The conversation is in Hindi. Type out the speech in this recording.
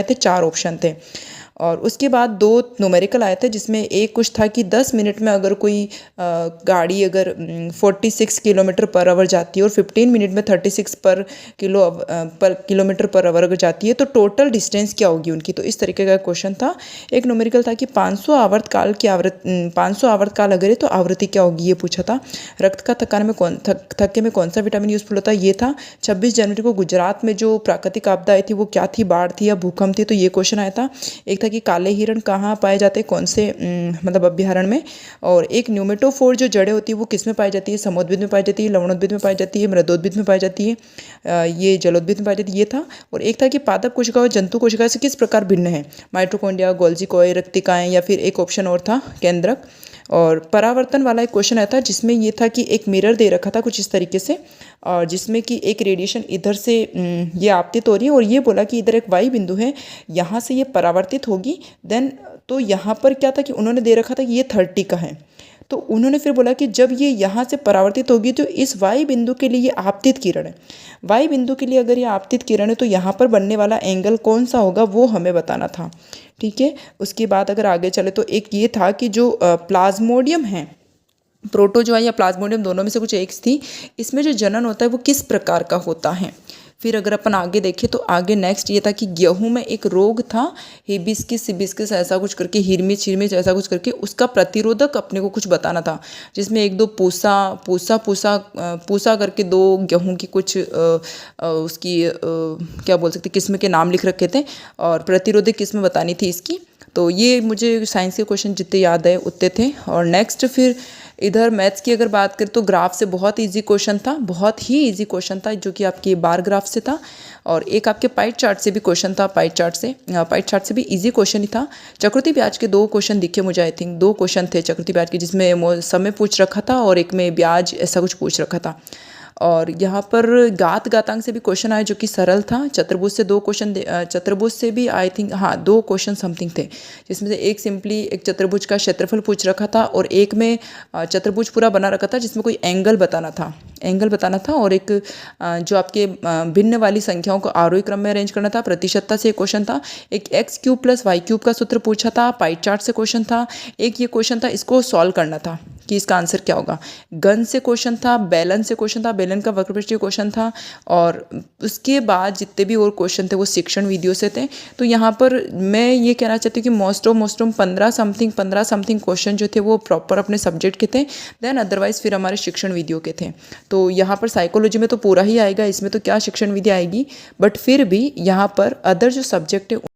थे, 4 ऑप्शन थे। और उसके बाद 2 न्यूमेरिकल आए थे, जिसमें एक कुछ था कि 10 मिनट में अगर कोई गाड़ी अगर 46 किलोमीटर पर आवर जाती है और 15 मिनट में 36 पर किलोमीटर पर आवर अगर जाती है तो टोटल डिस्टेंस क्या होगी उनकी। तो इस तरीके का क्वेश्चन था। एक न्यूमेरिकल था कि 500 आवर्तकाल की 500 आवर्तकाल अगर है तो आवृत्ति क्या होगी, ये पूछा था। रक्त का थक्के में कौन सा विटामिन यूजफुल होता है, ये था। 26 जनवरी को गुजरात में जो प्राकृतिक आपदा आई थी वो क्या थी, बाढ़ थी या भूकंप थी, तो ये क्वेश्चन आया था। एक था कि काले हिरण कहाँ पाए जाते हैं, कौन से मतलब अभ्यारण्य में। और एक न्यूमेटोफोर जो जड़ें होती है वो किस में पाई जाती है, समुद्रउद्भिद में पाई जाती है, लवणोद्भिद में पाई जाती है, मृदोद्भिद में पाई जाती है, ये जलोद्भिद में पाई जाती है, ये था। और एक था कि पादप कोशिका और जंतु कोशिका से किस प्रकार भिन्न है, माइटोकॉन्ड्रिया, गोल्जी कोय, रक्तिकाएं, या फिर एक ऑप्शन और था केंद्रक। और परावर्तन वाला एक क्वेश्चन आया था, जिसमें ये था कि एक मिरर दे रखा था कुछ इस तरीके से, और जिसमें कि एक रेडिएशन इधर से ये आपतित हो रही है, और ये बोला कि इधर एक वाई बिंदु है, यहाँ से ये परावर्तित होगी। देन तो यहाँ पर क्या था कि उन्होंने दे रखा था कि ये 30 का है। तो उन्होंने फिर बोला कि जब ये यहाँ से परावर्तित होगी तो इस वाई बिंदु के लिए ये आपतित किरण है। वाई बिंदु के लिए अगर ये आपतित किरण है तो यहाँ पर बनने वाला एंगल कौन सा होगा वो हमें बताना था। ठीक है, उसके बाद अगर आगे चले तो एक ये था कि जो प्लाज्मोडियम है, प्रोटोजोआ या प्लाज्मोडियम दोनों में से कुछ एक थी, इसमें जो जनन होता है वो किस प्रकार का होता है। फिर अगर अपन आगे देखें तो आगे नेक्स्ट ये था कि गेहूं में एक रोग था, हिबिस्किस ऐसा कुछ करके, हिरमिच ऐसा कुछ करके, उसका प्रतिरोधक अपने को कुछ बताना था, जिसमें 1-2 पूसा करके 2 गेहूं की कुछ उसकी क्या बोल सकते किस्म के नाम लिख रखे थे, और प्रतिरोधक किस्म बतानी थी इसकी। तो ये मुझे साइंस के क्वेश्चन जितने याद है उतने थे। और नेक्स्ट फिर इधर मैथ्स की अगर बात करें तो ग्राफ से बहुत इजी क्वेश्चन था, बहुत ही इजी क्वेश्चन था, जो कि आपके बार ग्राफ से था। और एक आपके पाई चार्ट से भी क्वेश्चन था, पाई चार्ट से भी इजी क्वेश्चन ही था। चक्रवृद्धि ब्याज के 2 क्वेश्चन दिखे मुझे, आई थिंक 2 क्वेश्चन थे चक्रवृद्धि ब्याज के, जिसमें समय पूछ रखा था और एक में ब्याज ऐसा कुछ पूछ रखा था। और यहाँ पर घातांक से भी क्वेश्चन आए जो कि सरल था। चतुर्भुज से 2 क्वेश्चन, चतुर्भुज से भी आई थिंक 2 क्वेश्चन समथिंग थे, जिसमें से एक सिंपली एक चतुर्भुज का क्षेत्रफल पूछ रखा था, और एक में चतुर्भुज पूरा बना रखा था जिसमें कोई एंगल बताना था, और एक जो आपके भिन्न वाली संख्याओं को आरोही क्रम में अरेंज करना था। प्रतिशतता से एक क्वेश्चन था, एक x³ + y³ का सूत्र पूछा था, पाई चार्ट से क्वेश्चन था, एक ये क्वेश्चन था, इसको सॉल्व करना था कि इसका आंसर क्या होगा। गन से क्वेश्चन था, बेलन से क्वेश्चन था, बेलन का वक्रपृष्ठीय क्वेश्चन था। और उसके बाद जितने भी और क्वेश्चन थे वो शिक्षण वीडियो से थे। तो यहाँ पर मैं ये कहना चाहती हूँ कि मोस्ट ऑफ 15 समथिंग क्वेश्चन जो थे वो प्रॉपर अपने सब्जेक्ट के थे। देन अदरवाइज फिर हमारे शिक्षण वीडियो के थे। तो यहाँ पर साइकोलॉजी में तो पूरा ही आएगा, इसमें तो क्या शिक्षण विधि आएगी, बट फिर भी यहाँ पर अदर जो सब्जेक्ट है